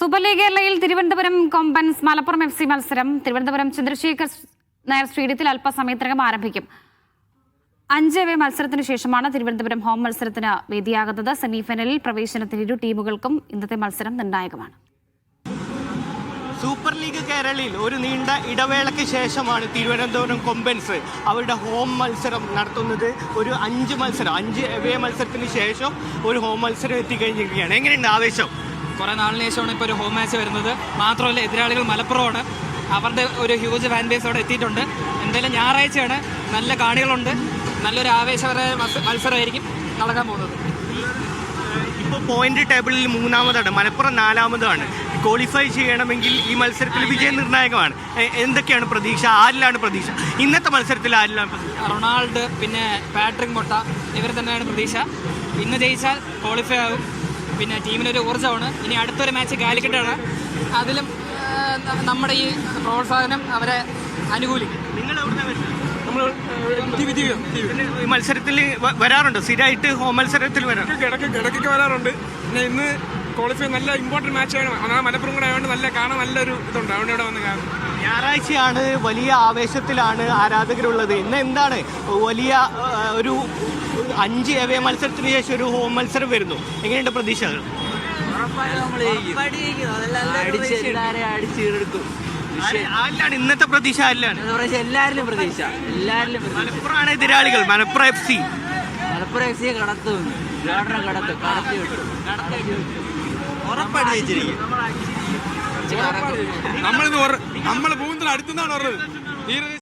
Super league കേരളയിൽ Thiruvananthapuram Kombans Malappuram FC മത്സരം തിരുവനന്തപുരം ചന്ദ്രശേഖർ നായർ സ്റ്റേഡിയത്തിൽ അല്പസമയത്തിനകം ആരംഭിക്കും. 5 മത്സരത്തിനു ശേഷമാണ് തിരുവനന്തപുരം ഹോം മത്സരത്തിന് വേദിയാകുന്നത്. സെമിഫൈനലിൽ പ്രവേശനത്തിന് ഇരു ടീമുകൾക്കും ഇന്നത്തെ മത്സരം നിർണായകമാണ്. സൂപ്പർ ലീഗ് കേരളയിൽ ഒരു നീണ്ട ഇടവേളയ്ക്ക് ശേഷമാണ് തിരുവനന്തപുരം കൊമ്പൻസ് അവരുടെ ഹോം മത്സരം നടത്തുന്നത്. ഒരു 5 മത്സരത്തിന് ശേഷം ഒരു ഹോം മത്സരം എത്തിക്കഴിഞ്ഞിരിക്കുകയാണ്. എങ്ങനെയുണ്ട് ആവേശം? കുറേ നാളിന് ശേഷമാണ് ഇപ്പോൾ ഒരു ഹോം മാച്ച് വരുന്നത്. മാത്രമല്ല എതിരാളികൾ മലപ്പുറമാണ്. അവരുടെ ഒരു ഹ്യൂജ് ഫാൻ ബേസ് അവിടെ എത്തിയിട്ടുണ്ട്. എന്തായാലും ഞായറാഴ്ചയാണ്, നല്ല കാണികളുണ്ട്, നല്ലൊരു ആവേശകരമായ മത്സരമായിരിക്കും നടക്കാൻ പോകുന്നത്. ഇപ്പോൾ പോയിന്റ് ടേബിളിൽ 3-ാമതാണ്, മലപ്പുറം 4-ാമതാണ്. ക്വാളിഫൈ ചെയ്യണമെങ്കിൽ ഈ മത്സരത്തിൽ വിജയം നിർണായകമാണ്. എന്തൊക്കെയാണ് പ്രതീക്ഷ? ആരിലാണ് പ്രതീക്ഷ? ഇന്നത്തെ മത്സരത്തിൽ ആരിലാണ് പ്രതീക്ഷ? റൊണാൾഡ്, പിന്നെ പാട്രിക് മൊട്ട, ഇവർ തന്നെയാണ് പ്രതീക്ഷ. ഇന്ന് ജയിച്ചാൽ ക്വാളിഫൈ ആകും. പിന്നെ ടീമിനൊരു ഊർജ്ജമാണ്. ഇനി അടുത്തൊരു മാച്ച് കാലിക്കറ്റാണ്. അതിലും നമ്മുടെ ഈ പ്രോത്സാഹനം അവരെ അനുകൂലിക്കും. നിങ്ങൾ എവിടെ വരുന്നത്? നമ്മൾ ഈ മത്സരത്തിൽ വരാറുണ്ട്, സ്ഥിരമായിട്ട് ഹോം മത്സരത്തിൽ വരാറുണ്ട്. ഇടയ്ക്കൊക്കെ വരാറുണ്ട്. പിന്നെ ഇന്ന് ക്വാളിഫൈ നല്ല ഇമ്പോർട്ടൻറ്റ് മാച്ചാണ്. ആ മലപ്പുറം കൂടെ ആയതുകൊണ്ട് നല്ല കാണാൻ നല്ലൊരു ഇതുണ്ട്. അതുകൊണ്ട് ഇവിടെ വന്ന് കാണും. ഞായറാഴ്ചയാണ്, വലിയ ആവേശത്തിലാണ് ആരാധകരുള്ളത്. ഇന്ന് എന്താണ് വലിയ ഒരു 5 മത്സരത്തിന് ശേഷം ഒരു ഹോം മത്സരം വരുന്നു. എങ്ങനെയുണ്ട് പ്രതീക്ഷകൾ? ആരിലാണ് ഇന്നത്തെ പ്രതീക്ഷ? എല്ലാരിലും പ്രതീക്ഷ. മലപ്പുറമാണ് എതിരാളികൾ. മലപ്പുറം FC കടത്തും നമ്മൾ പോകുന്നതിന് അടുത്തുനിന്നാണ് പറഞ്ഞത്.